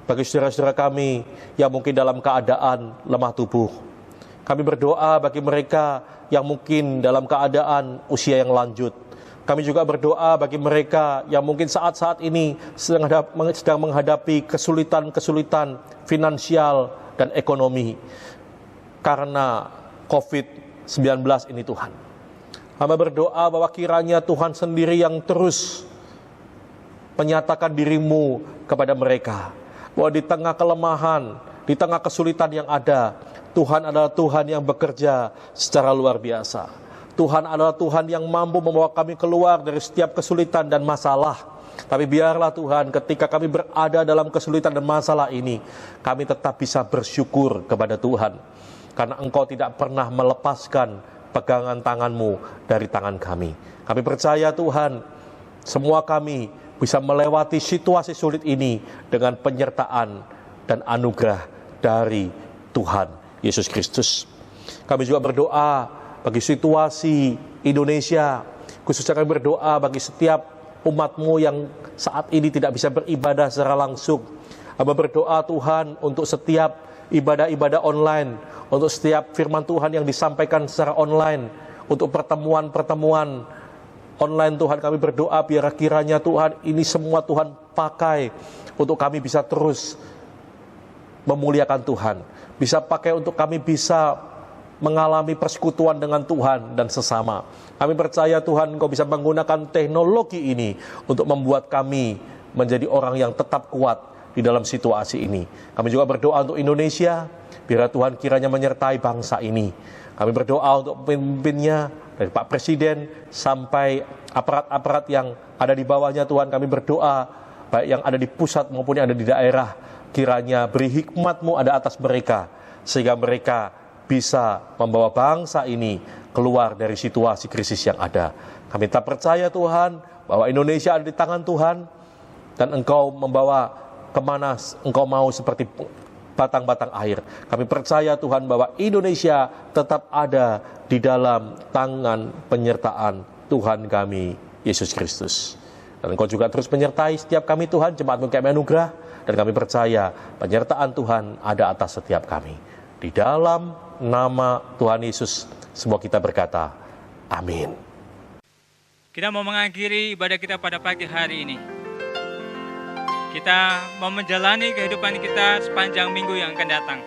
bagi saudara-saudara kami yang mungkin dalam keadaan lemah tubuh. Kami berdoa bagi mereka yang mungkin dalam keadaan usia yang lanjut. Kami juga berdoa bagi mereka yang mungkin saat-saat ini sedang menghadapi kesulitan-kesulitan finansial dan ekonomi karena COVID-19 ini, Tuhan. Kami berdoa bahwa kiranya Tuhan sendiri yang terus menyatakan diri-Mu kepada mereka, bahwa di tengah kelemahan, di tengah kesulitan yang ada, Tuhan adalah Tuhan yang bekerja secara luar biasa. Tuhan adalah Tuhan yang mampu membawa kami keluar dari setiap kesulitan dan masalah. Tapi biarlah Tuhan, ketika kami berada dalam kesulitan dan masalah ini, kami tetap bisa bersyukur kepada Tuhan, karena Engkau tidak pernah melepaskan pegangan tangan-Mu dari tangan kami. Kami percaya Tuhan, semua kami bisa melewati situasi sulit ini dengan penyertaan dan anugerah dari Tuhan Yesus Kristus. Kami juga berdoa bagi situasi Indonesia, khususnya kami berdoa bagi setiap umat-Mu yang saat ini tidak bisa beribadah secara langsung. Kami berdoa Tuhan untuk setiap ibadah-ibadah online, untuk setiap firman Tuhan yang disampaikan secara online, untuk pertemuan-pertemuan online. Tuhan, kami berdoa biar kiranya Tuhan ini semua Tuhan pakai untuk kami bisa terus memuliakan Tuhan, bisa pakai untuk kami bisa mengalami persekutuan dengan Tuhan dan sesama. Kami percaya Tuhan Engkau bisa menggunakan teknologi ini untuk membuat kami menjadi orang yang tetap kuat di dalam situasi ini. Kami juga berdoa untuk Indonesia, biar Tuhan kiranya menyertai bangsa ini. Kami berdoa untuk pemimpinnya, dari Pak Presiden sampai aparat-aparat yang ada di bawahnya. Tuhan, kami berdoa baik yang ada di pusat maupun yang ada di daerah, kiranya beri hikmat-Mu ada atas mereka, sehingga mereka bisa membawa bangsa ini keluar dari situasi krisis yang ada. Kami tak percaya Tuhan bahwa Indonesia ada di tangan Tuhan, dan Engkau membawa kemana Engkau mau seperti batang-batang air. Kami percaya Tuhan bahwa Indonesia tetap ada di dalam tangan penyertaan Tuhan kami, Yesus Kristus. Dan Engkau juga terus menyertai setiap kami Tuhan, jemaat-Mu kami anugerah, dan kami percaya penyertaan Tuhan ada atas setiap kami. Di dalam nama Tuhan Yesus, semua kita berkata, amin. Kita mau mengakhiri ibadah kita pada pagi hari ini. Kita mau menjalani kehidupan kita sepanjang minggu yang akan datang,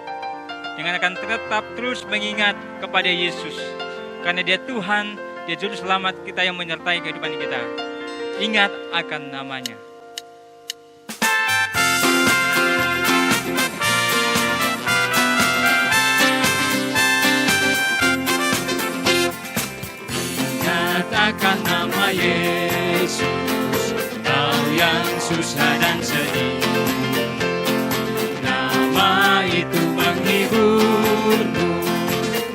dengan akan tetap terus mengingat kepada Yesus, karena Dia Tuhan, Dia Juru Selamat kita yang menyertai kehidupan kita. Ingat akan nama-Nya. Ingat akan nama Yesus, kau yang susah dan sedih. Nama itu menghiburmu,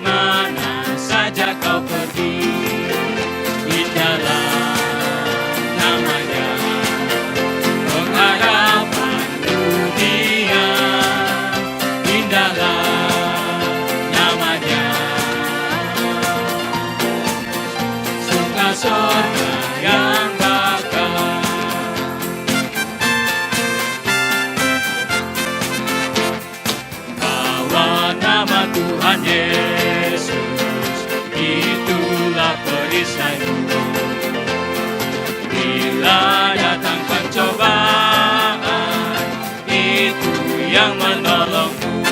mana saja kau pergi. Indahlah namanya, pengharapan dunia. Indahlah namanya, surga surga yang bakal. Bawa nama Tuhan Yesus, itulah perisaimu. Bila datang pencobaan, itu yang menolongmu.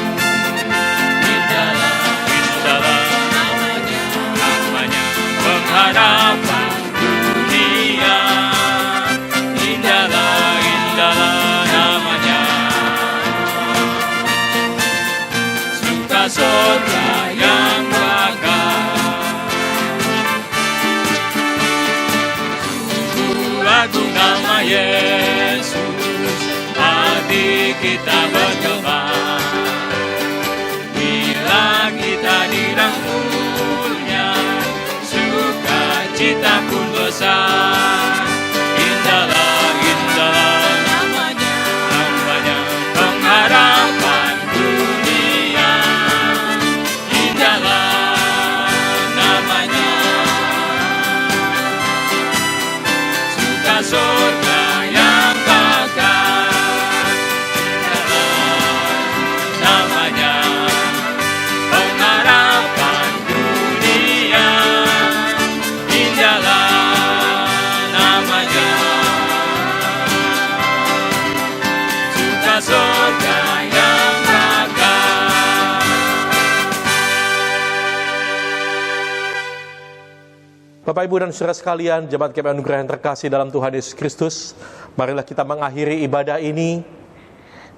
Indahlah, indahlah namanya, pengharapan dunia. Indahlah, indahlah namanya, surga surga yang bakal. Lagu nama Yesus, kita berkembang. Bila kita dirangkulnya, sukacita pun besar. Indahlah, indahlah namanya, pengharapan dunia. Indahlah namanya, suka surga yang kekal. Indahlah namanya, pengharapan dunia. Indahlah namanya, suka surga yang kekal. Bapak, Ibu, dan saudara sekalian, jemaat GKI Anugerah yang terkasih dalam Tuhan Yesus Kristus, marilah kita mengakhiri ibadah ini,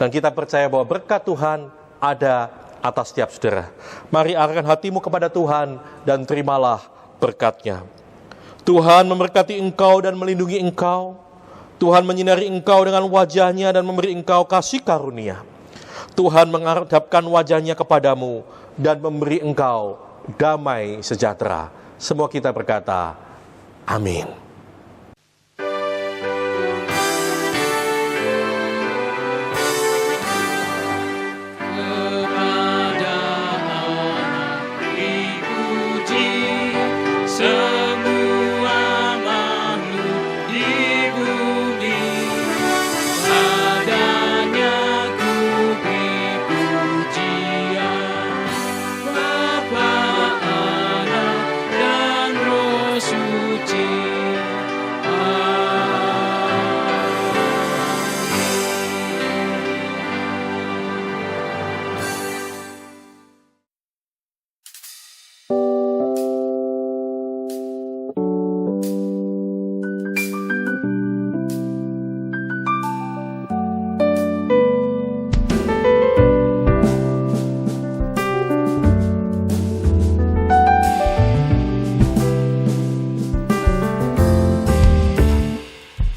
dan kita percaya bahwa berkat Tuhan ada atas setiap saudara. Mari arahkan hatimu kepada Tuhan, dan terimalah berkat-Nya. Tuhan memberkati engkau dan melindungi engkau. Tuhan menyinari engkau dengan wajah-Nya dan memberi engkau kasih karunia. Tuhan menghadapkan wajah-Nya kepadamu dan memberi engkau damai sejahtera. Semua kita berkata, amin.